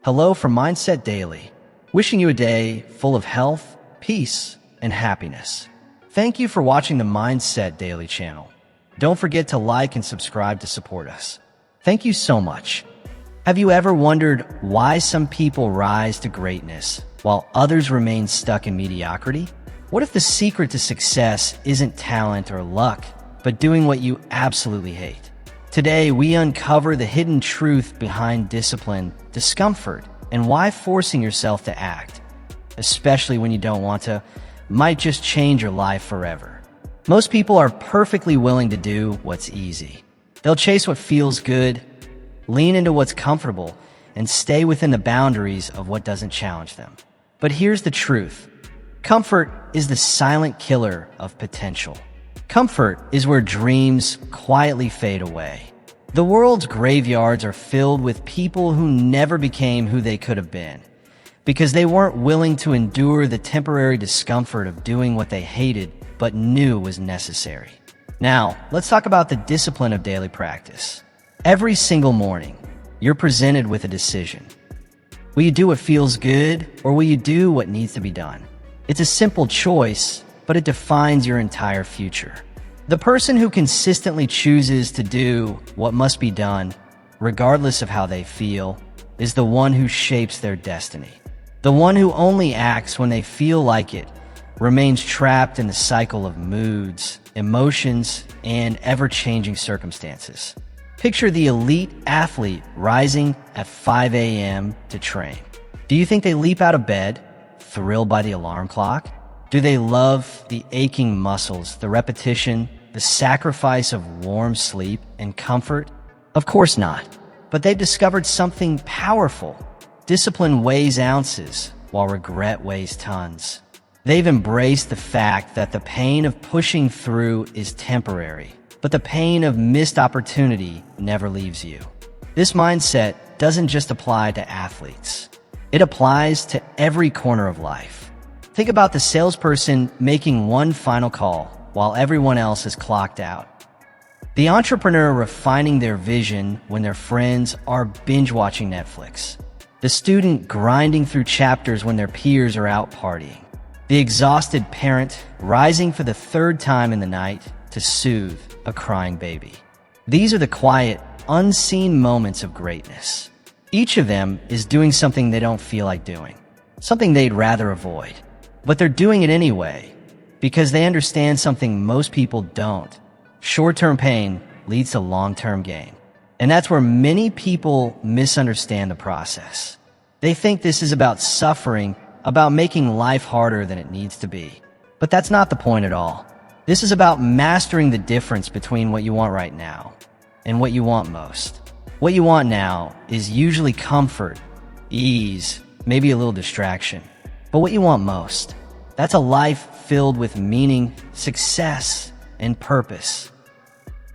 Hello from Mindset Daily, wishing you a day full of health, peace, and happiness. Thank you for watching the Mindset Daily channel. Don't forget to like and subscribe to support us. Thank you so much. Have you ever wondered why some people rise to greatness while others remain stuck in mediocrity? What if the secret to success isn't talent or luck, but doing what you absolutely hate? Today, we uncover the hidden truth behind discipline, discomfort, and why forcing yourself to act, especially when you don't want to, might just change your life forever. Most people are perfectly willing to do what's easy. They'll chase what feels good, lean into what's comfortable, and stay within the boundaries of what doesn't challenge them. But here's the truth. Comfort is the silent killer of potential. Comfort is where dreams quietly fade away. The world's graveyards are filled with people who never became who they could have been because they weren't willing to endure the temporary discomfort of doing what they hated but knew was necessary. Now, let's talk about the discipline of daily practice. Every single morning, you're presented with a decision. Will you do what feels good, or will you do what needs to be done? It's a simple choice, but it defines your entire future. The person who consistently chooses to do what must be done, regardless of how they feel, is the one who shapes their destiny. The one who only acts when they feel like it remains trapped in the cycle of moods, emotions, and ever-changing circumstances. Picture the elite athlete rising at 5 a.m. to train. Do you think they leap out of bed, thrilled by the alarm clock? Do they love the aching muscles, the repetition, the sacrifice of warm sleep and comfort? Of course not. But they've discovered something powerful. Discipline weighs ounces, while regret weighs tons. They've embraced the fact that the pain of pushing through is temporary, but the pain of missed opportunity never leaves you. This mindset doesn't just apply to athletes. It applies to every corner of life. Think about the salesperson making one final call while everyone else is clocked out. The entrepreneur refining their vision when their friends are binge-watching Netflix. The student grinding through chapters when their peers are out partying. The exhausted parent rising for the third time in the night to soothe a crying baby. These are the quiet, unseen moments of greatness. Each of them is doing something they don't feel like doing, something they'd rather avoid. But they're doing it anyway, because they understand something most people don't. Short-term pain leads to long-term gain. And that's where many people misunderstand the process. They think this is about suffering, about making life harder than it needs to be. But that's not the point at all. This is about mastering the difference between what you want right now and what you want most. What you want now is usually comfort, ease, maybe a little distraction. But what you want most, that's a life filled with meaning, success, and purpose.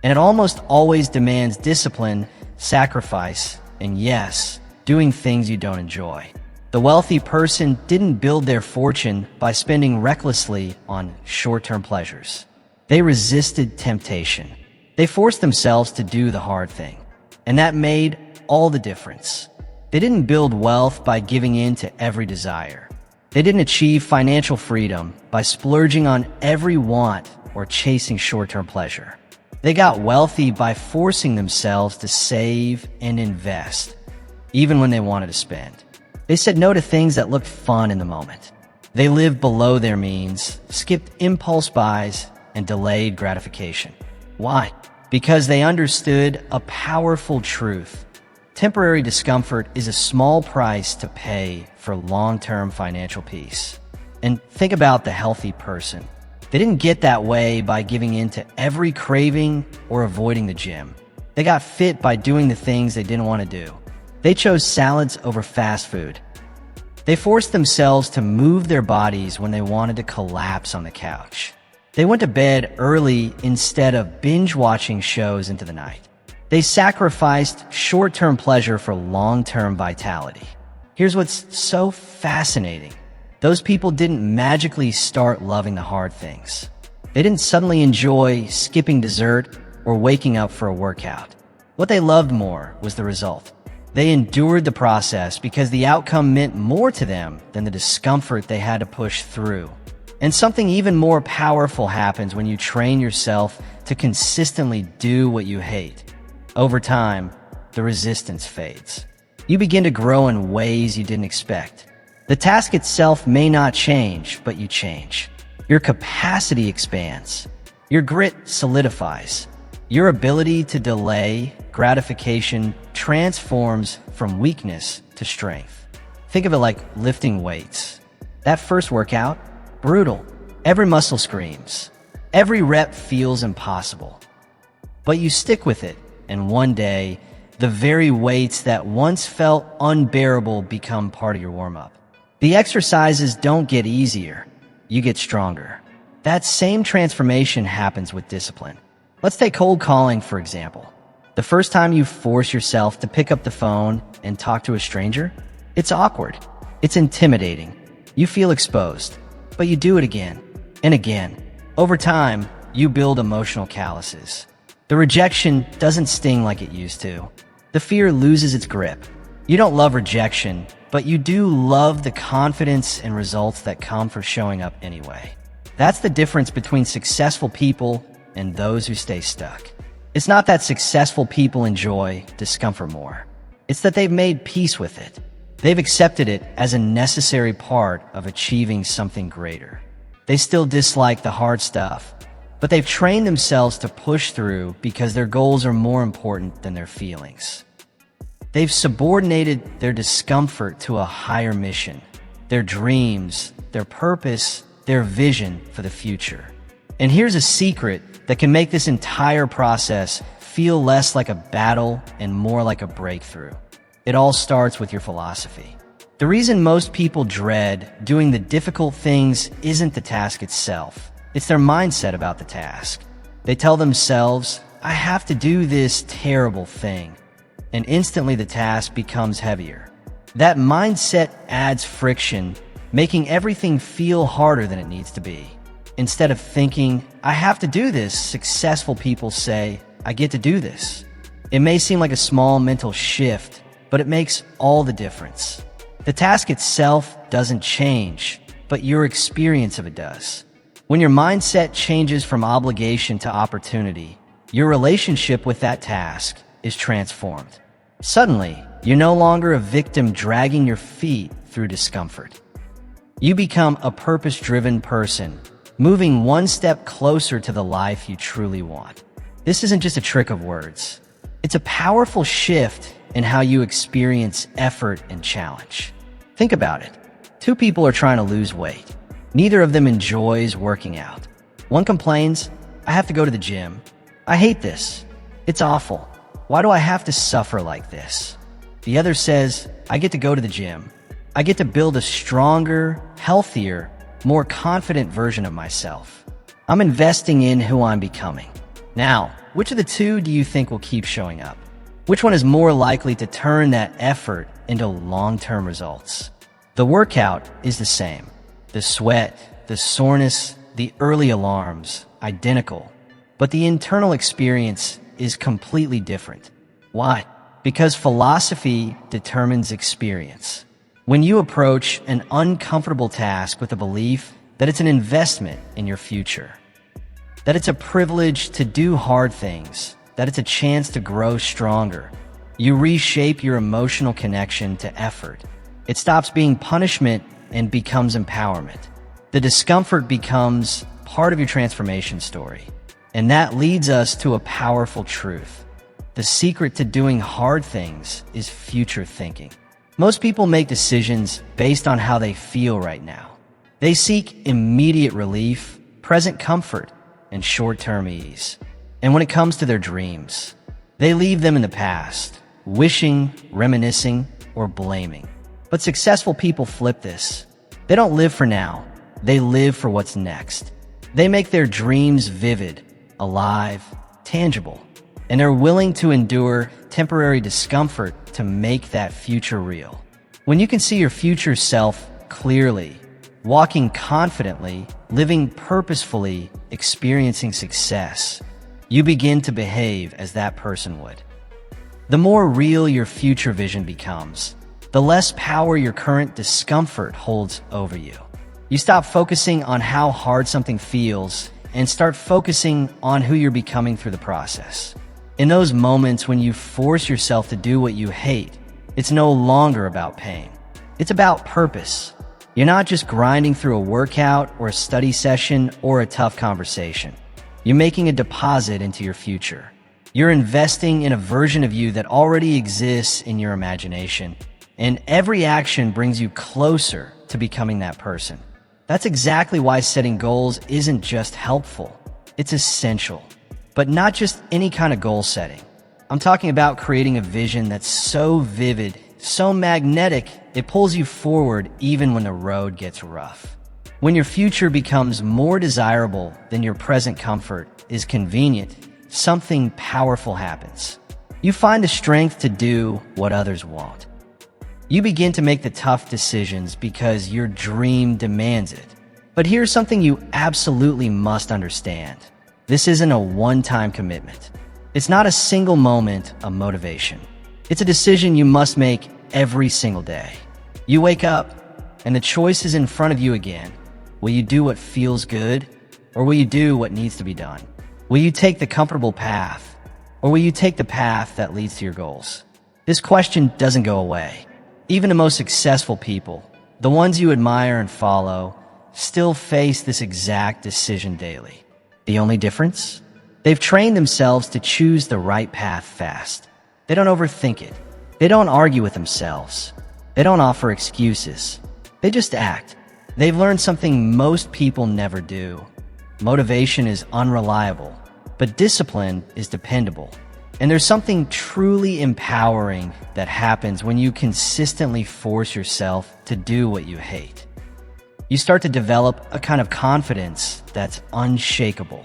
And it almost always demands discipline, sacrifice, and yes, doing things you don't enjoy. The wealthy person didn't build their fortune by spending recklessly on short-term pleasures. They resisted temptation. They forced themselves to do the hard thing. And that made all the difference. They didn't build wealth by giving in to every desire. They didn't achieve financial freedom by splurging on every want or chasing short-term pleasure. They got wealthy by forcing themselves to save and invest, even when they wanted to spend. They said no to things that looked fun in the moment. They lived below their means, skipped impulse buys, and delayed gratification. Why? Because they understood a powerful truth. Temporary discomfort is a small price to pay for long-term financial peace. And think about the healthy person. They didn't get that way by giving in to every craving or avoiding the gym. They got fit by doing the things they didn't want to do. They chose salads over fast food. They forced themselves to move their bodies when they wanted to collapse on the couch. They went to bed early instead of binge-watching shows into the night. They sacrificed short-term pleasure for long-term vitality. Here's what's so fascinating. Those people didn't magically start loving the hard things. They didn't suddenly enjoy skipping dessert or waking up for a workout. What they loved more was the result. They endured the process because the outcome meant more to them than the discomfort they had to push through. And something even more powerful happens when you train yourself to consistently do what you hate. Over time, the resistance fades. You begin to grow in ways you didn't expect. The task itself may not change, but you change. Your capacity expands. Your grit solidifies. Your ability to delay gratification transforms from weakness to strength. Think of it like lifting weights. That first workout, brutal. Every muscle screams. Every rep feels impossible. But you stick with it, and one day, the very weights that once felt unbearable become part of your warm-up. The exercises don't get easier, you get stronger. That same transformation happens with discipline. Let's take cold calling, for example. The first time you force yourself to pick up the phone and talk to a stranger, it's awkward. It's intimidating. You feel exposed, but you do it again and again. Over time, you build emotional calluses. The rejection doesn't sting like it used to. The fear loses its grip. You don't love rejection, but you do love the confidence and results that come from showing up anyway. That's the difference between successful people and those who stay stuck. It's not that successful people enjoy discomfort more. It's that they've made peace with it. They've accepted it as a necessary part of achieving something greater. They still dislike the hard stuff, but they've trained themselves to push through because their goals are more important than their feelings. They've subordinated their discomfort to a higher mission, their dreams, their purpose, their vision for the future. And here's a secret that can make this entire process feel less like a battle and more like a breakthrough. It all starts with your philosophy. The reason most people dread doing the difficult things isn't the task itself. It's their mindset about the task. They tell themselves, I have to do this terrible thing. And instantly the task becomes heavier. That mindset adds friction, making everything feel harder than it needs to be. Instead of thinking, I have to do this, successful people say, I get to do this. It may seem like a small mental shift, but it makes all the difference. The task itself doesn't change, but your experience of it does. When your mindset changes from obligation to opportunity, your relationship with that task is transformed. Suddenly, you're no longer a victim dragging your feet through discomfort. You become a purpose-driven person, moving one step closer to the life you truly want. This isn't just a trick of words. It's a powerful shift in how you experience effort and challenge. Think about it. Two people are trying to lose weight. Neither of them enjoys working out. One complains, I have to go to the gym. I hate this. It's awful. Why do I have to suffer like this? The other says, I get to go to the gym. I get to build a stronger, healthier, more confident version of myself. I'm investing in who I'm becoming. Now, which of the two do you think will keep showing up? Which one is more likely to turn that effort into long-term results? The workout is the same. The sweat, the soreness, the early alarms, identical. But the internal experience is completely different. Why? Because philosophy determines experience. When you approach an uncomfortable task with a belief that it's an investment in your future, that it's a privilege to do hard things, that it's a chance to grow stronger, you reshape your emotional connection to effort. It stops being punishment and becomes empowerment. The discomfort becomes part of your transformation story. And that leads us to a powerful truth. The secret to doing hard things is future thinking. Most people make decisions based on how they feel right now. They seek immediate relief, present comfort, and short-term ease. And when it comes to their dreams, they leave them in the past, wishing, reminiscing, or blaming. But successful people flip this. They don't live for now. They live for what's next. They make their dreams vivid, alive, tangible, and they're willing to endure temporary discomfort to make that future real. When you can see your future self clearly, walking confidently, living purposefully, experiencing success, you begin to behave as that person would. The more real your future vision becomes, the less power your current discomfort holds over you. You stop focusing on how hard something feels and start focusing on who you're becoming through the process. In those moments when you force yourself to do what you hate, it's no longer about pain. It's about purpose. You're not just grinding through a workout or a study session or a tough conversation. You're making a deposit into your future. You're investing in a version of you that already exists in your imagination, and every action brings you closer to becoming that person. That's exactly why setting goals isn't just helpful, it's essential. But not just any kind of goal setting. I'm talking about creating a vision that's so vivid, so magnetic, it pulls you forward even when the road gets rough. When your future becomes more desirable than your present comfort is convenient, something powerful happens. You find the strength to do what others won't. You begin to make the tough decisions because your dream demands it. But here's something you absolutely must understand. This isn't a one-time commitment. It's not a single moment of motivation. It's a decision you must make every single day. You wake up, and the choice is in front of you again. Will you do what feels good, or will you do what needs to be done? Will you take the comfortable path, or will you take the path that leads to your goals? This question doesn't go away. Even the most successful people, the ones you admire and follow, still face this exact decision daily. The only difference? They've trained themselves to choose the right path fast. They don't overthink it. They don't argue with themselves. They don't offer excuses. They just act. They've learned something most people never do. Motivation is unreliable, but discipline is dependable. And there's something truly empowering that happens when you consistently force yourself to do what you hate. You start to develop a kind of confidence that's unshakable.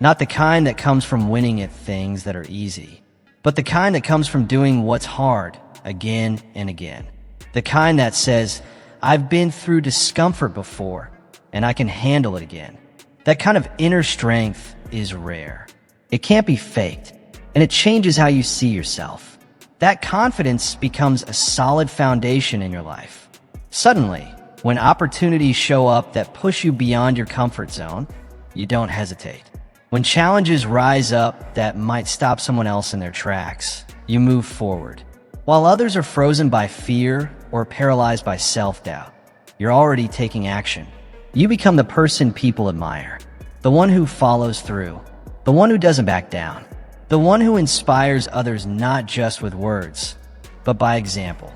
Not the kind that comes from winning at things that are easy, but the kind that comes from doing what's hard again and again. The kind that says, I've been through discomfort before, and I can handle it again. That kind of inner strength is rare. It can't be faked, and it changes how you see yourself. That confidence becomes a solid foundation in your life. Suddenly, when opportunities show up that push you beyond your comfort zone, you don't hesitate. When challenges rise up that might stop someone else in their tracks, you move forward. While others are frozen by fear or paralyzed by self-doubt, you're already taking action. You become the person people admire, the one who follows through, the one who doesn't back down, the one who inspires others not just with words, but by example.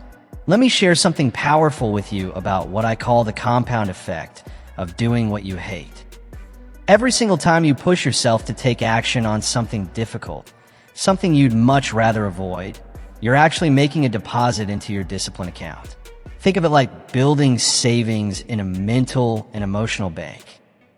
Let me share something powerful with you about what I call the compound effect of doing what you hate. Every single time you push yourself to take action on something difficult, something you'd much rather avoid, you're actually making a deposit into your discipline account. Think of it like building savings in a mental and emotional bank.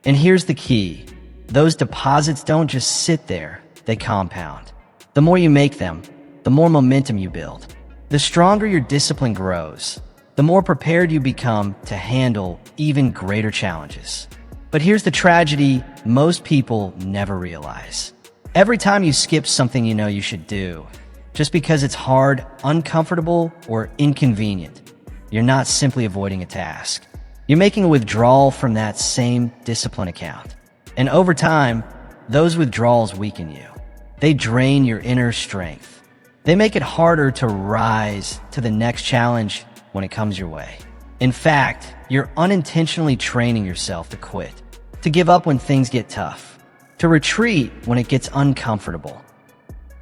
And here's the key. Those deposits don't just sit there, they compound. The more you make them, the more momentum you build. The stronger your discipline grows, the more prepared you become to handle even greater challenges. But here's the tragedy most people never realize. Every time you skip something you know you should do, just because it's hard, uncomfortable, or inconvenient, you're not simply avoiding a task. You're making a withdrawal from that same discipline account. And over time, those withdrawals weaken you. They drain your inner strength. They make it harder to rise to the next challenge when it comes your way. In fact, you're unintentionally training yourself to quit, to give up when things get tough, to retreat when it gets uncomfortable.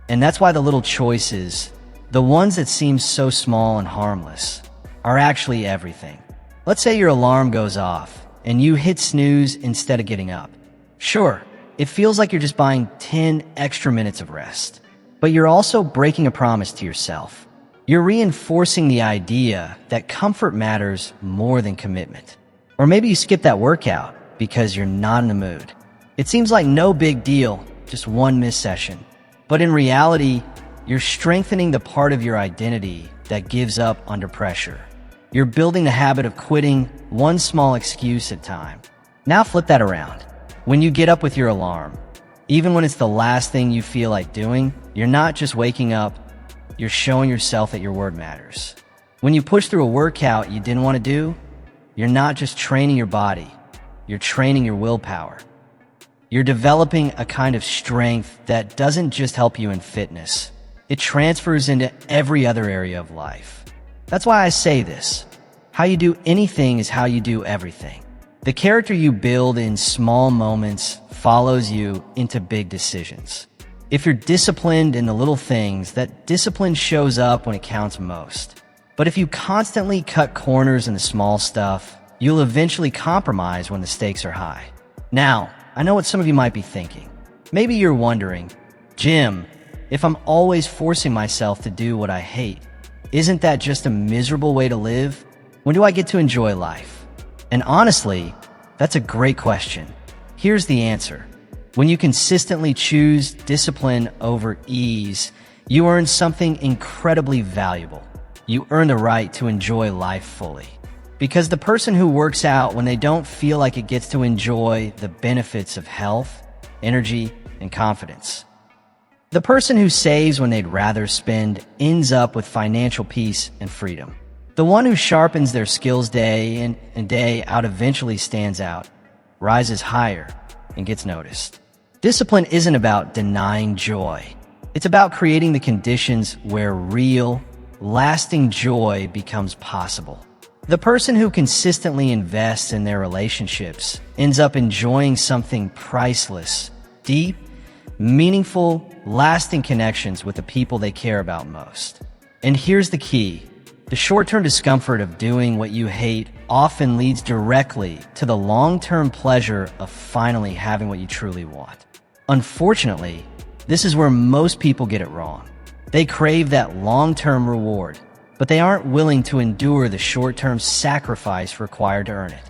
And that's why the little choices, the ones that seem so small and harmless, are actually everything. Let's say your alarm goes off and you hit snooze instead of getting up. Sure, it feels like you're just buying 10 extra minutes of rest, but you're also breaking a promise to yourself. You're reinforcing the idea that comfort matters more than commitment. Or maybe you skip that workout because you're not in the mood. It seems like no big deal, just one missed session. But in reality, you're strengthening the part of your identity that gives up under pressure. You're building the habit of quitting one small excuse at a time. Now flip that around. When you get up with your alarm, even when it's the last thing you feel like doing, you're not just waking up, you're showing yourself that your word matters. When you push through a workout you didn't want to do, you're not just training your body, you're training your willpower. You're developing a kind of strength that doesn't just help you in fitness. It transfers into every other area of life. That's why I say this. How you do anything is how you do everything. The character you build in small moments follows you into big decisions. If you're disciplined in the little things, that discipline shows up when it counts most. But if you constantly cut corners in the small stuff, you'll eventually compromise when the stakes are high. Now, I know what some of you might be thinking. Maybe you're wondering, Jim, if I'm always forcing myself to do what I hate, isn't that just a miserable way to live? When do I get to enjoy life? And honestly, that's a great question. Here's the answer. When you consistently choose discipline over ease, you earn something incredibly valuable. You earn the right to enjoy life fully. Because the person who works out when they don't feel like it gets to enjoy the benefits of health, energy, and confidence. The person who saves when they'd rather spend ends up with financial peace and freedom. The one who sharpens their skills day in and day out eventually stands out, rises higher, and gets noticed. Discipline isn't about denying joy. It's about creating the conditions where real, lasting joy becomes possible. The person who consistently invests in their relationships ends up enjoying something priceless, deep, meaningful, lasting connections with the people they care about most. And here's the key. The short-term discomfort of doing what you hate often leads directly to the long-term pleasure of finally having what you truly want. Unfortunately, this is where most people get it wrong. They crave that long-term reward, but they aren't willing to endure the short-term sacrifice required to earn it.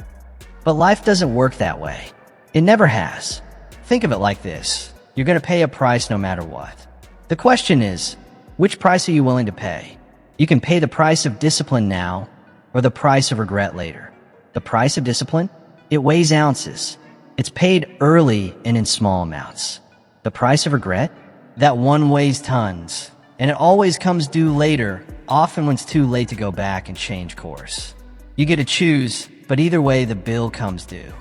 But life doesn't work that way. It never has. Think of it like this. You're going to pay a price no matter what. The question is, which price are you willing to pay? You can pay the price of discipline now or the price of regret later. The price of discipline? It weighs ounces. It's paid early and in small amounts. The price of regret? That one weighs tons, and it always comes due later, often when it's too late to go back and change course. You get to choose, but either way the bill comes due.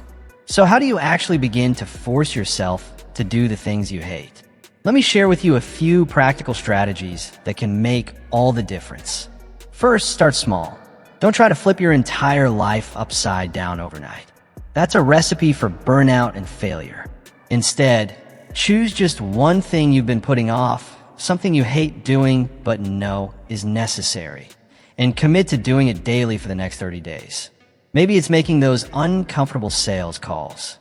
So how do you actually begin to force yourself to do the things you hate? Let me share with you a few practical strategies that can make all the difference. First, start small. Don't try to flip your entire life upside down overnight. That's a recipe for burnout and failure. Instead, choose just one thing you've been putting off, something you hate doing but know is necessary, and commit to doing it daily for the next 30 days. Maybe it's making those uncomfortable sales calls.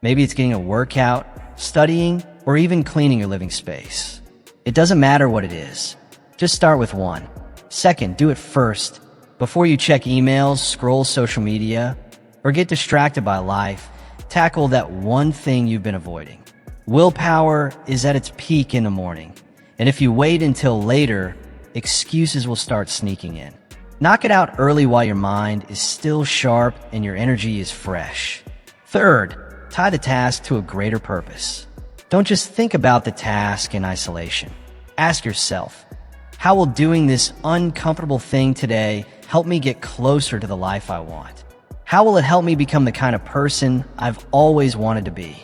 Maybe it's getting a workout, studying, or even cleaning your living space. It doesn't matter what it is. Just start with one. Second, do it first. Before you check emails, scroll social media, or get distracted by life, tackle that one thing you've been avoiding. Willpower is at its peak in the morning, and if you wait until later, excuses will start sneaking in. Knock it out early while your mind is still sharp and your energy is fresh. Third, tie the task to a greater purpose. Don't just think about the task in isolation. Ask yourself, how will doing this uncomfortable thing today help me get closer to the life I want? How will it help me become the kind of person I've always wanted to be?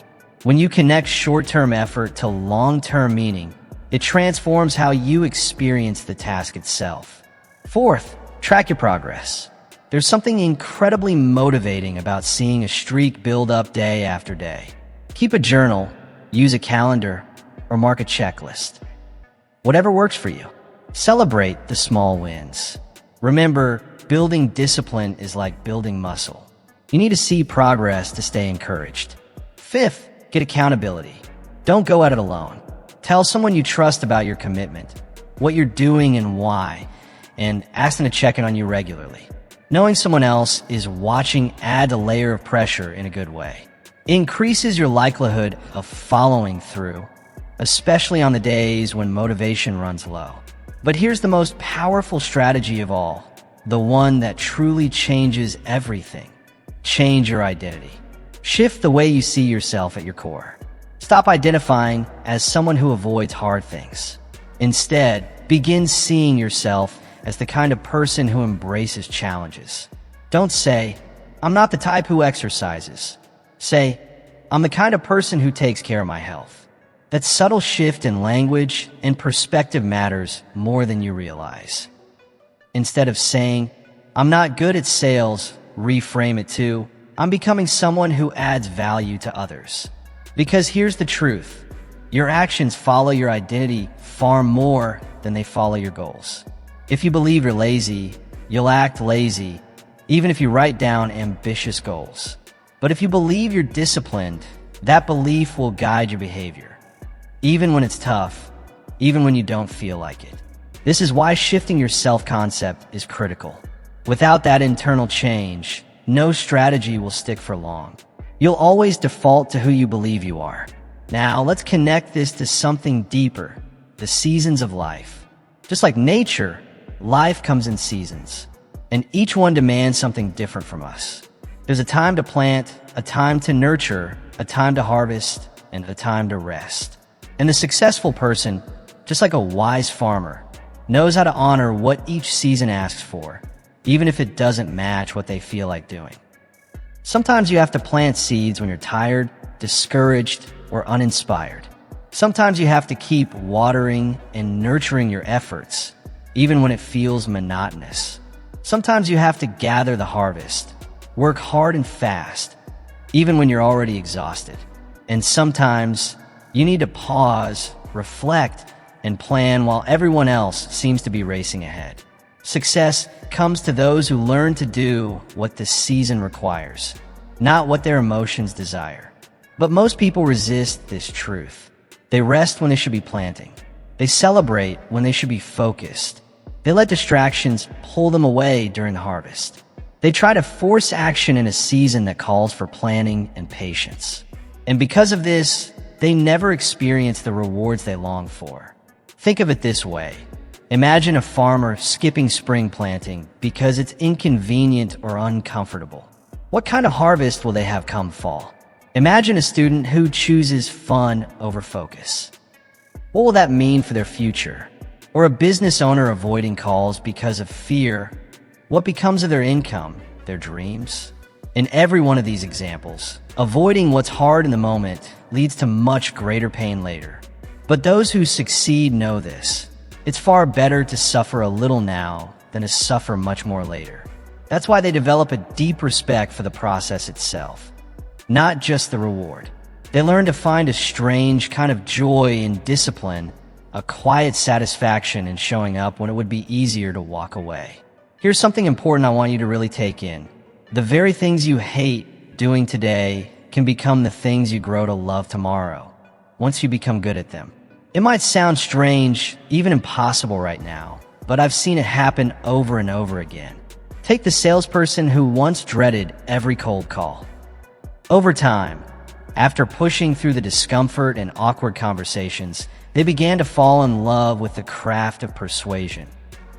When you connect short-term effort to long-term meaning, it transforms how you experience the task itself. Fourth, track your progress. There's something incredibly motivating about seeing a streak build up day after day. Keep a journal, use a calendar, or mark a checklist. Whatever works for you. Celebrate the small wins. Remember, building discipline is like building muscle. You need to see progress to stay encouraged. Fifth, get accountability. Don't go at it alone. Tell someone you trust about your commitment, what you're doing and why, and ask them to check in on you regularly. Knowing someone else is watching adds a layer of pressure in a good way. It increases your likelihood of following through, especially on the days when motivation runs low. But here's the most powerful strategy of all, the one that truly changes everything. Change your identity. Shift the way you see yourself at your core. Stop identifying as someone who avoids hard things. Instead, begin seeing yourself as the kind of person who embraces challenges. Don't say, "I'm not the type who exercises." Say, "I'm the kind of person who takes care of my health." That subtle shift in language and perspective matters more than you realize. Instead of saying, "I'm not good at sales," reframe it to, "I'm becoming someone who adds value to others." Because here's the truth. Your actions follow your identity far more than they follow your goals. If you believe you're lazy, you'll act lazy, even if you write down ambitious goals. But if you believe you're disciplined, that belief will guide your behavior. Even when it's tough, even when you don't feel like it. This is why shifting your self-concept is critical. Without that internal change, no strategy will stick for long. You'll always default to who you believe you are. Now, let's connect this to something deeper, the seasons of life. Just like nature, life comes in seasons, and each one demands something different from us. There's a time to plant, a time to nurture, a time to harvest, and a time to rest. And the successful person, just like a wise farmer, knows how to honor what each season asks for, even if it doesn't match what they feel like doing. Sometimes you have to plant seeds when you're tired, discouraged, or uninspired. Sometimes you have to keep watering and nurturing your efforts, even when it feels monotonous. Sometimes you have to gather the harvest, work hard and fast, even when you're already exhausted. And sometimes you need to pause, reflect, and plan while everyone else seems to be racing ahead. Success comes to those who learn to do what the season requires, not what their emotions desire. But most people resist this truth. They rest when they should be planting. They celebrate when they should be focused. They let distractions pull them away during the harvest. They try to force action in a season that calls for planning and patience. And because of this, they never experience the rewards they long for. Think of it this way. Imagine a farmer skipping spring planting because it's inconvenient or uncomfortable. What kind of harvest will they have come fall? Imagine a student who chooses fun over focus. What will that mean for their future? Or a business owner avoiding calls because of fear. What becomes of their income, their dreams? In every one of these examples, avoiding what's hard in the moment leads to much greater pain later. But those who succeed know this. It's far better to suffer a little now than to suffer much more later. That's why they develop a deep respect for the process itself, not just the reward. They learn to find a strange kind of joy in discipline, a quiet satisfaction in showing up when it would be easier to walk away. Here's something important I want you to really take in. The very things you hate doing today can become the things you grow to love tomorrow, once you become good at them. It might sound strange, even impossible right now, but I've seen it happen over and over again. Take the salesperson who once dreaded every cold call. Over time, after pushing through the discomfort and awkward conversations, they began to fall in love with the craft of persuasion,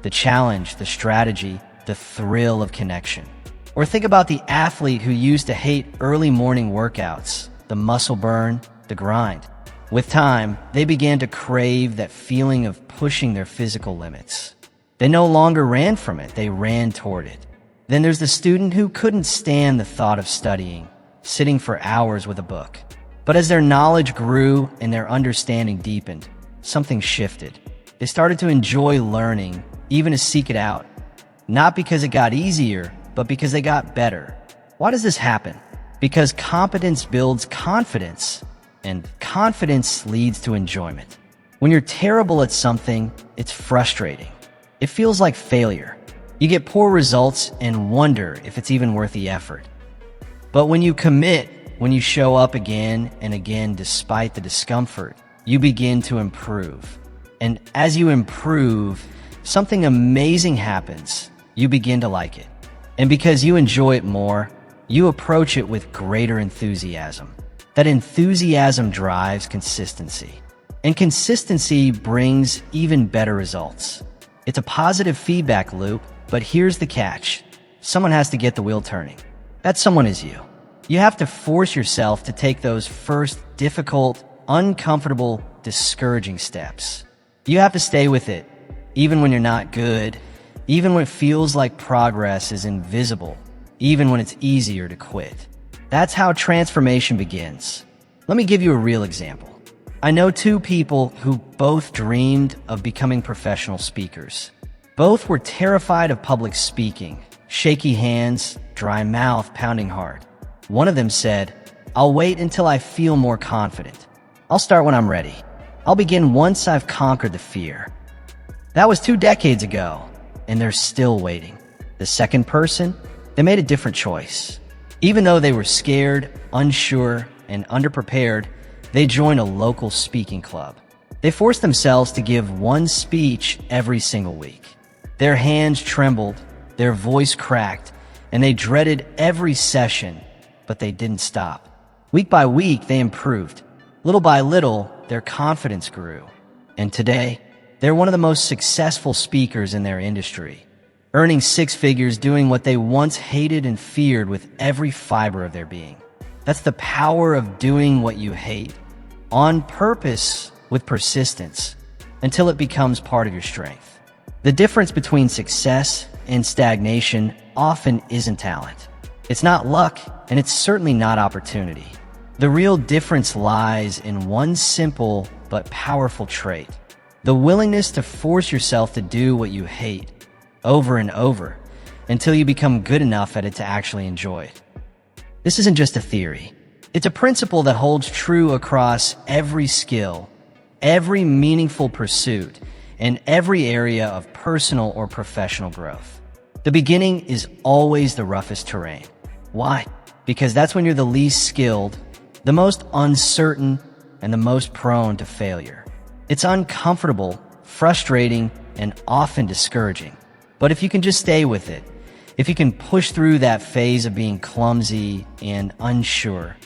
the challenge, the strategy, the thrill of connection. Or think about the athlete who used to hate early morning workouts, the muscle burn, the grind. With time, they began to crave that feeling of pushing their physical limits. They no longer ran from it, they ran toward it. Then there's the student who couldn't stand the thought of studying, sitting for hours with a book. But as their knowledge grew and their understanding deepened, something shifted. They started to enjoy learning, even to seek it out. Not because it got easier, but because they got better. Why does this happen? Because competence builds confidence, and confidence leads to enjoyment. When you're terrible at something, it's frustrating. It feels like failure. You get poor results and wonder if it's even worth the effort. But when you commit, when you show up again and again despite the discomfort, you begin to improve. And as you improve, something amazing happens. You begin to like it. And because you enjoy it more, you approach it with greater enthusiasm. That enthusiasm drives consistency. And consistency brings even better results. It's a positive feedback loop, but here's the catch. Someone has to get the wheel turning. That someone is you. You have to force yourself to take those first difficult, uncomfortable, discouraging steps. You have to stay with it, even when you're not good, even when it feels like progress is invisible, even when it's easier to quit. That's how transformation begins. Let me give you a real example. I know two people who both dreamed of becoming professional speakers. Both were terrified of public speaking, shaky hands, dry mouth, pounding heart. One of them said, "I'll wait until I feel more confident. I'll start when I'm ready. I'll begin once I've conquered the fear." That was 2 decades ago, and they're still waiting. The second person, they made a different choice. Even though they were scared, unsure, and underprepared, they joined a local speaking club. They forced themselves to give one speech every single week. Their hands trembled, their voice cracked, and they dreaded every session, but they didn't stop. Week by week, they improved. Little by little, their confidence grew. And today, they're one of the most successful speakers in their industry, earning 6 figures doing what they once hated and feared with every fiber of their being. That's the power of doing what you hate, on purpose with persistence, until it becomes part of your strength. The difference between success and stagnation often isn't talent. It's not luck, and it's certainly not opportunity. The real difference lies in one simple but powerful trait: the willingness to force yourself to do what you hate over and over until you become good enough at it to actually enjoy it. This isn't just a theory. It's a principle that holds true across every skill, every meaningful pursuit, and every area of personal or professional growth. The beginning is always the roughest terrain. Why? Because that's when you're the least skilled, the most uncertain, and the most prone to failure. It's uncomfortable, frustrating, and often discouraging. But if you can just stay with it, if you can push through that phase of being clumsy and unsure,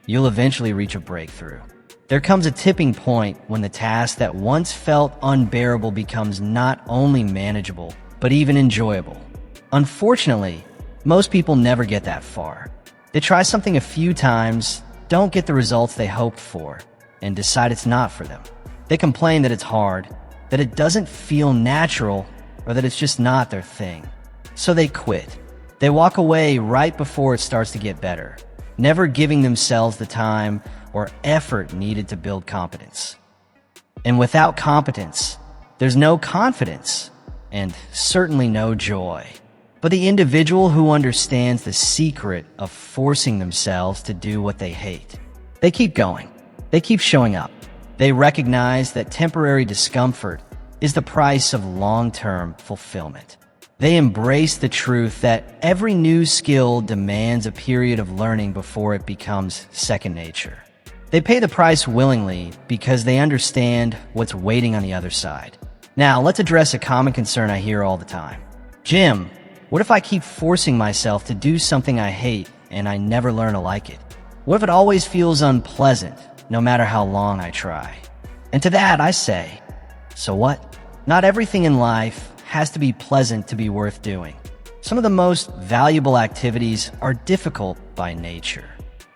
you'll eventually reach a breakthrough. There comes a tipping point when the task that once felt unbearable becomes not only manageable, but even enjoyable. Unfortunately, most people never get that far. They try something a few times, don't get the results they hoped for, and decide it's not for them. They complain that it's hard, that it doesn't feel natural, or that it's just not their thing. So they quit. They walk away right before it starts to get better, never giving themselves the time or effort needed to build competence. And without competence, there's no confidence, and certainly no joy. But the individual who understands the secret of forcing themselves to do what they hate, they keep going. They keep showing up. They recognize that temporary discomfort is the price of long-term fulfillment. They embrace the truth that every new skill demands a period of learning before it becomes second nature. They pay the price willingly because they understand what's waiting on the other side. Now, let's address a common concern I hear all the time. "Jim, what if I keep forcing myself to do something I hate and I never learn to like it? What if it always feels unpleasant, no matter how long I try?" And to that, I say, so what? Not everything in life has to be pleasant to be worth doing. Some of the most valuable activities are difficult by nature.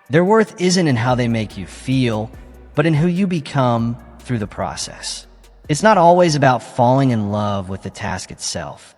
Their worth isn't in how they make you feel, but in who you become through the process. It's not always about falling in love with the task itself.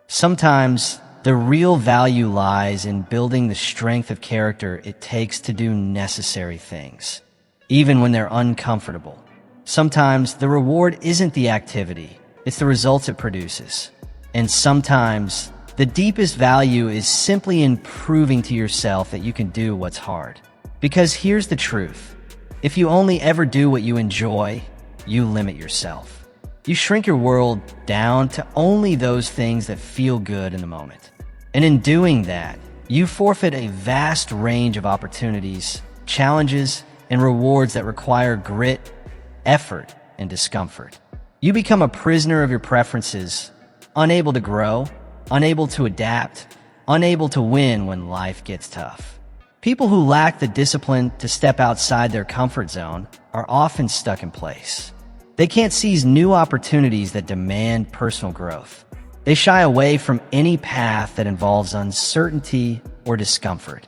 Sometimes the real value lies in building the strength of character it takes to do necessary things, even when they're uncomfortable. Sometimes the reward isn't the activity, it's the results it produces. And sometimes the deepest value is simply in proving to yourself that you can do what's hard. Because here's the truth. If you only ever do what you enjoy, you limit yourself. You shrink your world down to only those things that feel good in the moment. And in doing that, you forfeit a vast range of opportunities, challenges, and rewards that require grit, effort, and discomfort. You become a prisoner of your preferences, unable to grow, unable to adapt, unable to win when life gets tough. People who lack the discipline to step outside their comfort zone are often stuck in place. They can't seize new opportunities that demand personal growth. They shy away from any path that involves uncertainty or discomfort.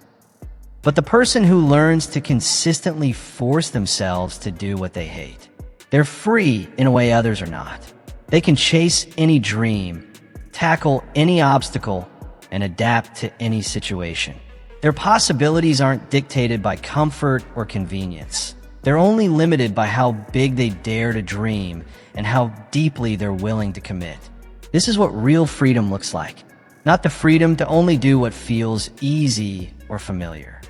But the person who learns to consistently force themselves to do what they hate, they're free in a way others are not. They can chase any dream, tackle any obstacle, and adapt to any situation. Their possibilities aren't dictated by comfort or convenience. They're only limited by how big they dare to dream and how deeply they're willing to commit. This is what real freedom looks like. Not the freedom to only do what feels easy or familiar,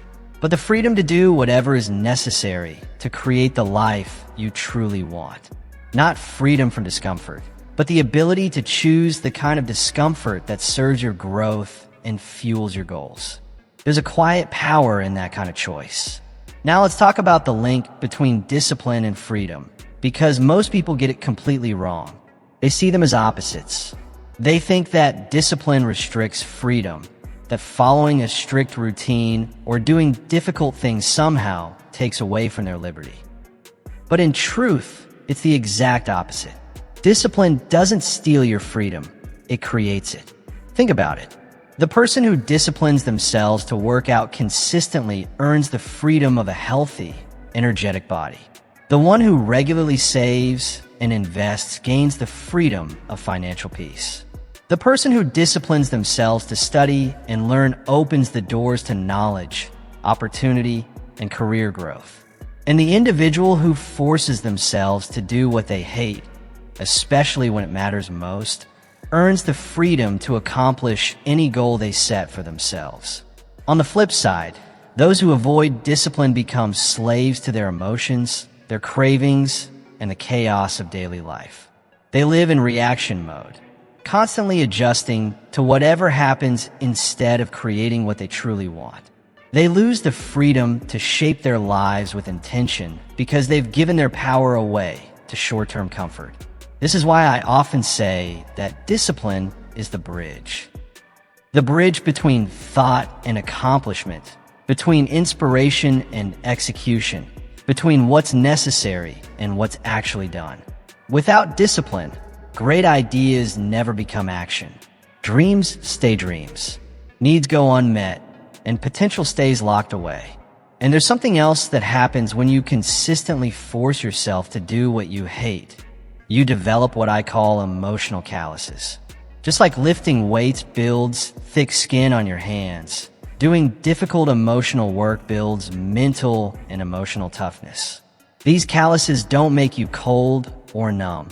but the freedom to do whatever is necessary to create the life you truly want. Not freedom from discomfort, but the ability to choose the kind of discomfort that serves your growth and fuels your goals. There's a quiet power in that kind of choice. Now let's talk about the link between discipline and freedom, because most people get it completely wrong. They see them as opposites. They think that discipline restricts freedom, that following a strict routine or doing difficult things somehow takes away from their liberty. But in truth, it's the exact opposite. Discipline doesn't steal your freedom, it creates it. Think about it. The person who disciplines themselves to work out consistently earns the freedom of a healthy, energetic body. The one who regularly saves and invests gains the freedom of financial peace. The person who disciplines themselves to study and learn opens the doors to knowledge, opportunity, and career growth. And the individual who forces themselves to do what they hate, especially when it matters most, earns the freedom to accomplish any goal they set for themselves. On the flip side, those who avoid discipline become slaves to their emotions, their cravings, and the chaos of daily life. They live in reaction mode, constantly adjusting to whatever happens instead of creating what they truly want. They lose the freedom to shape their lives with intention because they've given their power away to short-term comfort. This is why I often say that discipline is the bridge. The bridge between thought and accomplishment, between inspiration and execution, between what's necessary and what's actually done. Without discipline, great ideas never become action. Dreams stay dreams. Needs go unmet, and potential stays locked away. And there's something else that happens when you consistently force yourself to do what you hate. You develop what I call emotional calluses. Just like lifting weights builds thick skin on your hands, doing difficult emotional work builds mental and emotional toughness. These calluses don't make you cold or numb.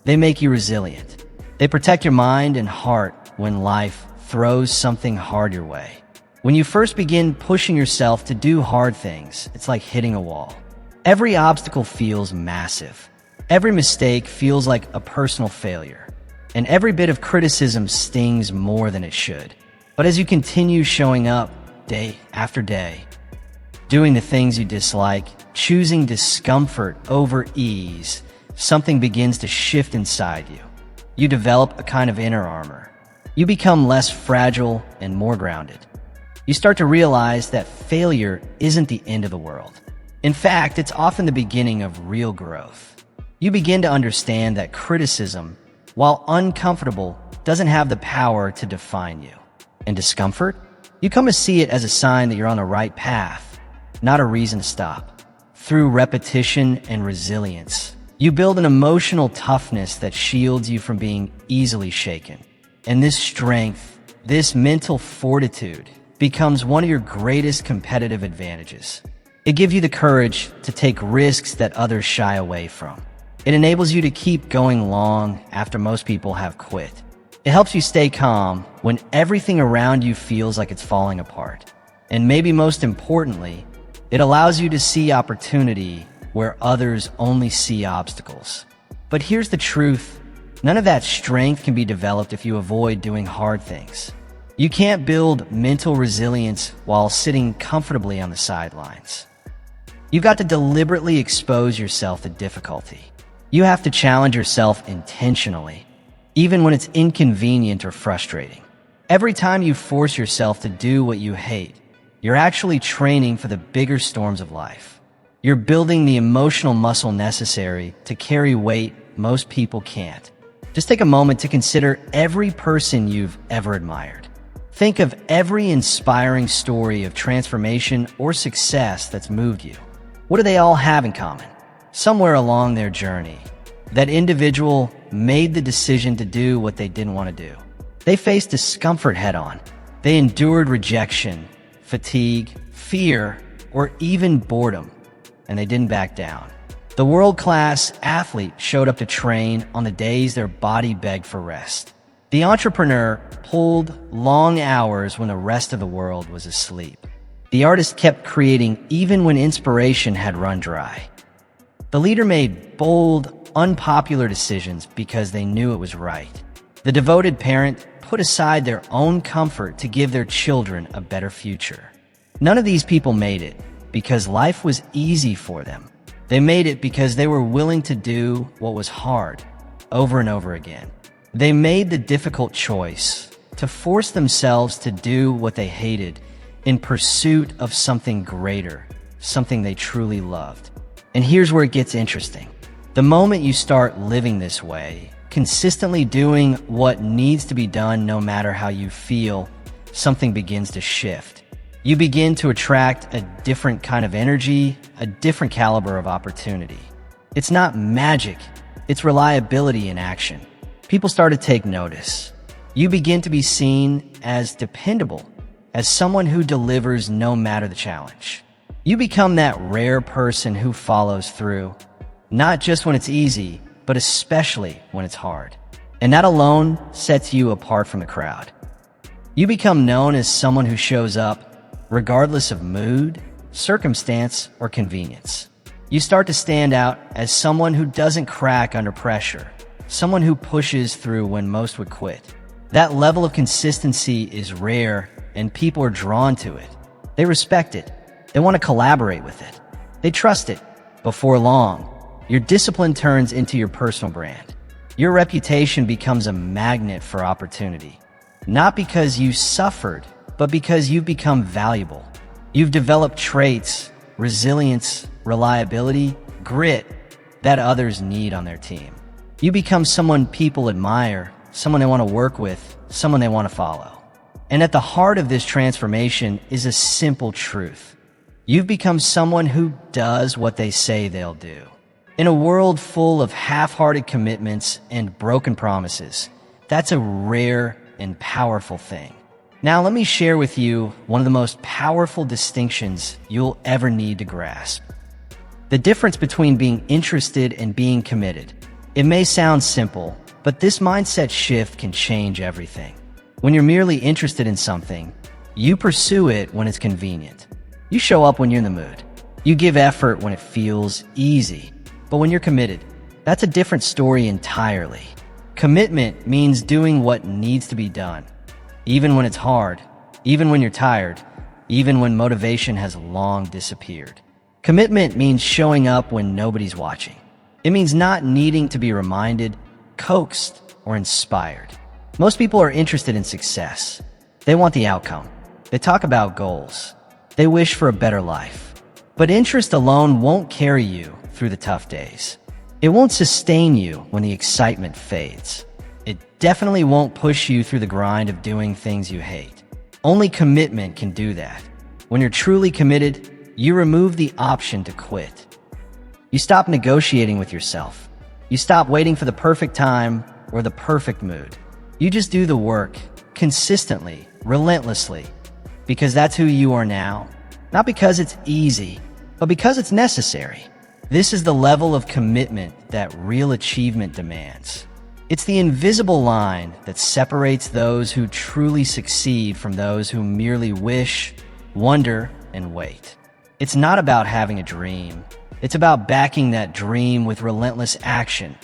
They make you resilient. They protect your mind and heart when life throws something hard your way. When you first begin pushing yourself to do hard things, it's like hitting a wall. Every obstacle feels massive. Every mistake feels like a personal failure, and every bit of criticism stings more than it should. But as you continue showing up day after day, doing the things you dislike, choosing discomfort over ease, something begins to shift inside you. You develop a kind of inner armor. You become less fragile and more grounded. You start to realize that failure isn't the end of the world. In fact, it's often the beginning of real growth. You begin to understand that criticism, while uncomfortable, doesn't have the power to define you. And discomfort? You come to see it as a sign that you're on the right path, not a reason to stop. Through repetition and resilience, you build an emotional toughness that shields you from being easily shaken. And this strength, this mental fortitude, becomes one of your greatest competitive advantages. It gives you the courage to take risks that others shy away from. It enables you to keep going long after most people have quit. It helps you stay calm when everything around you feels like it's falling apart. And maybe most importantly, it allows you to see opportunity where others only see obstacles. But here's the truth. None of that strength can be developed if you avoid doing hard things. You can't build mental resilience while sitting comfortably on the sidelines. You've got to deliberately expose yourself to difficulty. You have to challenge yourself intentionally, even when it's inconvenient or frustrating. Every time you force yourself to do what you hate, you're actually training for the bigger storms of life. You're building the emotional muscle necessary to carry weight most people can't. Just take a moment to consider every person you've ever admired. Think of every inspiring story of transformation or success that's moved you. What do they all have in common? Somewhere along their journey, that individual made the decision to do what they didn't want to do. They faced discomfort head-on. They endured rejection, fatigue, fear, or even boredom, and they didn't back down. The world-class athlete showed up to train on the days their body begged for rest. The entrepreneur pulled long hours when the rest of the world was asleep. The artist kept creating even when inspiration had run dry. The leader made bold, unpopular decisions because they knew it was right. The devoted parent put aside their own comfort to give their children a better future. None of these people made it because life was easy for them. They made it because they were willing to do what was hard over and over again. They made the difficult choice to force themselves to do what they hated in pursuit of something greater, something they truly loved. And here's where it gets interesting. The moment you start living this way, consistently doing what needs to be done no matter how you feel, something begins to shift. You begin to attract a different kind of energy, a different caliber of opportunity. It's not magic, it's reliability in action. People start to take notice. You begin to be seen as dependable, as someone who delivers no matter the challenge. You become that rare person who follows through, not just when it's easy, but especially when it's hard. And that alone sets you apart from the crowd. You become known as someone who shows up regardless of mood, circumstance, or convenience. You start to stand out as someone who doesn't crack under pressure, someone who pushes through when most would quit. That level of consistency is rare, and people are drawn to it. They respect it. They want to collaborate with it. They trust it. Before long, your discipline turns into your personal brand. Your reputation becomes a magnet for opportunity. Not because you suffered, but because you've become valuable. You've developed traits, resilience, reliability, grit that others need on their team. You become someone people admire, someone they want to work with, someone they want to follow. And at the heart of this transformation is a simple truth. You've become someone who does what they say they'll do. In a world full of half-hearted commitments and broken promises, that's a rare and powerful thing. Now, let me share with you one of the most powerful distinctions you'll ever need to grasp. The difference between being interested and being committed. It may sound simple, but this mindset shift can change everything. When you're merely interested in something, you pursue it when it's convenient. You show up when you're in the mood. You give effort when it feels easy. But when you're committed, that's a different story entirely. Commitment means doing what needs to be done. Even when it's hard, even when you're tired, even when motivation has long disappeared. Commitment means showing up when nobody's watching. It means not needing to be reminded, coaxed, or inspired. Most people are interested in success. They want the outcome. They talk about goals. They wish for a better life. But interest alone won't carry you through the tough days. It won't sustain you when the excitement fades. It definitely won't push you through the grind of doing things you hate. Only commitment can do that. When you're truly committed, you remove the option to quit. You stop negotiating with yourself. You stop waiting for the perfect time or the perfect mood. You just do the work, consistently, relentlessly, because that's who you are now. Not because it's easy, but because it's necessary. This is the level of commitment that real achievement demands. It's the invisible line that separates those who truly succeed from those who merely wish, wonder, and wait. It's not about having a dream. It's about backing that dream with relentless action,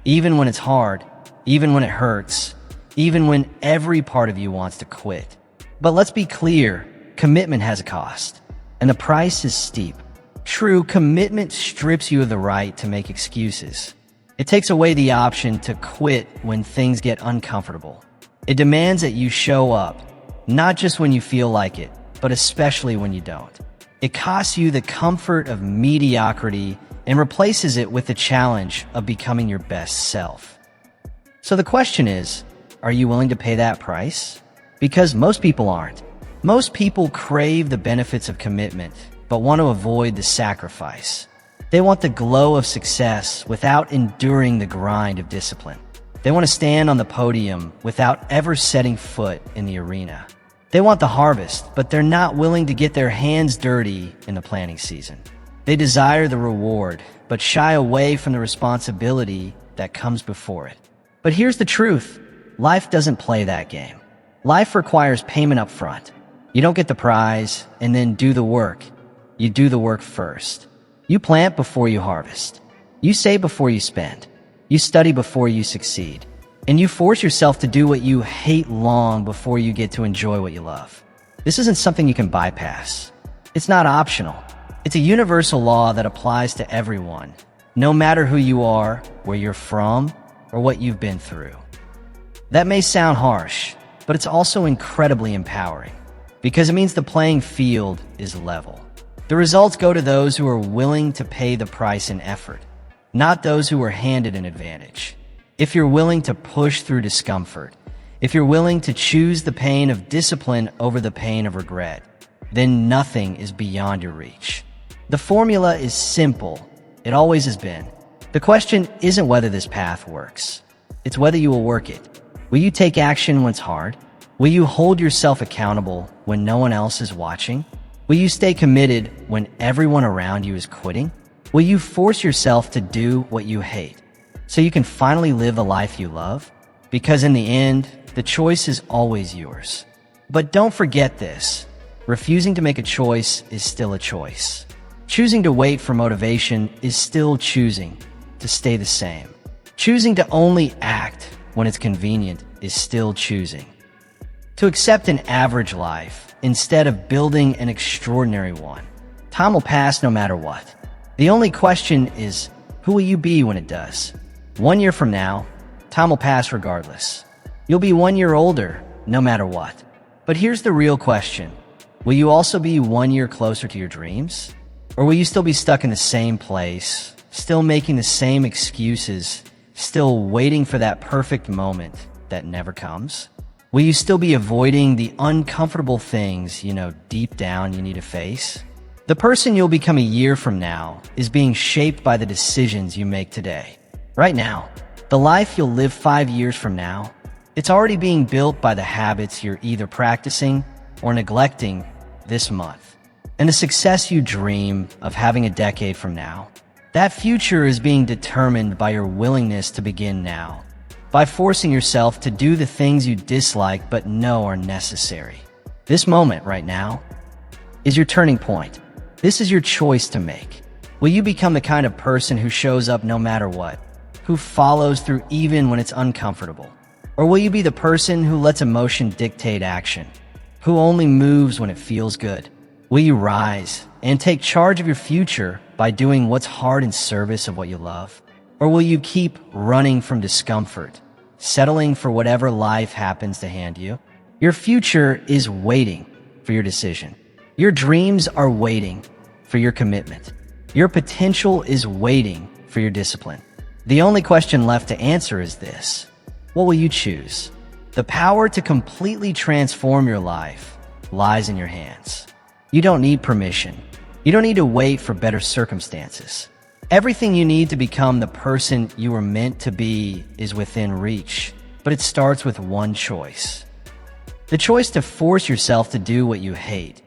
even when it's hard, even when it hurts, even when every part of you wants to quit. But let's be clear, commitment has a cost, and the price is steep. True commitment strips you of the right to make excuses. It takes away the option to quit when things get uncomfortable. It demands that you show up, not just when you feel like it, but especially when you don't. It costs you the comfort of mediocrity and replaces it with the challenge of becoming your best self. So the question is, are you willing to pay that price? Because most people aren't. Most people crave the benefits of commitment, but want to avoid the sacrifice. They want the glow of success without enduring the grind of discipline. They want to stand on the podium without ever setting foot in the arena. They want the harvest, but they're not willing to get their hands dirty in the planting season. They desire the reward, but shy away from the responsibility that comes before it. But here's the truth. Life doesn't play that game. Life requires payment up front. You don't get the prize and then do the work. You do the work first. You plant before you harvest. You save before you spend. You study before you succeed. And you force yourself to do what you hate long before you get to enjoy what you love. This isn't something you can bypass. It's not optional. It's a universal law that applies to everyone, no matter who you are, where you're from, or what you've been through. That may sound harsh, but it's also incredibly empowering, because it means the playing field is level. The results go to those who are willing to pay the price in effort, not those who are handed an advantage. If you're willing to push through discomfort, if you're willing to choose the pain of discipline over the pain of regret, then nothing is beyond your reach. The formula is simple. It always has been. The question isn't whether this path works. It's whether you will work it. Will you take action when it's hard? Will you hold yourself accountable when no one else is watching? Will you stay committed when everyone around you is quitting? Will you force yourself to do what you hate so you can finally live the life you love? Because in the end, the choice is always yours. But don't forget this. Refusing to make a choice is still a choice. Choosing to wait for motivation is still choosing to stay the same. Choosing to only act when it's convenient is still choosing. To accept an average life instead of building an extraordinary one. Time will pass no matter what. The only question is, who will you be when it does? 1 year from now, time will pass regardless. You'll be 1 year older, no matter what. But here's the real question. Will you also be 1 year closer to your dreams? Or will you still be stuck in the same place, still making the same excuses, still waiting for that perfect moment that never comes? Will you still be avoiding the uncomfortable things deep down you need to face? The person you'll become a year from now is being shaped by the decisions you make today. Right now, the life you'll live 5 years from now, it's already being built by the habits you're either practicing or neglecting this month. And the success you dream of having a decade from now, that future is being determined by your willingness to begin now, by forcing yourself to do the things you dislike but know are necessary. This moment right now is your turning point. This is your choice to make. Will you become the kind of person who shows up no matter what, who follows through even when it's uncomfortable? Or will you be the person who lets emotion dictate action, who only moves when it feels good? Will you rise and take charge of your future by doing what's hard in service of what you love? Or will you keep running from discomfort, settling for whatever life happens to hand you? Your future is waiting for your decision. Your dreams are waiting for your commitment. Your potential is waiting for your discipline. The only question left to answer is this. What will you choose? The power to completely transform your life lies in your hands. You don't need permission. You don't need to wait for better circumstances. Everything you need to become the person you were meant to be is within reach, but it starts with one choice. The choice to force yourself to do what you hate,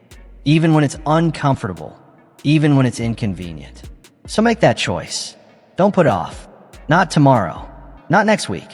even when it's uncomfortable, even when it's inconvenient. So make that choice. Don't put it off. Not tomorrow. Not next week.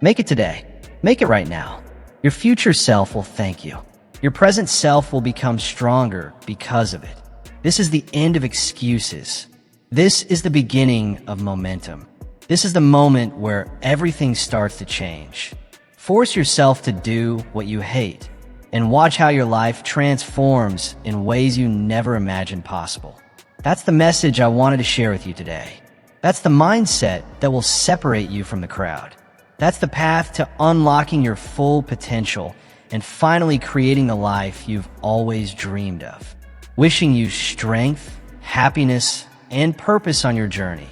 Make it today. Make it right now. Your future self will thank you. Your present self will become stronger because of it. This is the end of excuses. This is the beginning of momentum. This is the moment where everything starts to change. Force yourself to do what you hate and watch how your life transforms in ways you never imagined possible. That's the message I wanted to share with you today. That's the mindset that will separate you from the crowd. That's the path to unlocking your full potential and finally creating the life you've always dreamed of. Wishing you strength, happiness, and purpose on your journey.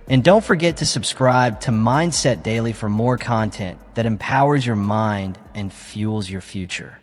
And don't forget to subscribe to Mindset Daily for more content that empowers your mind and fuels your future.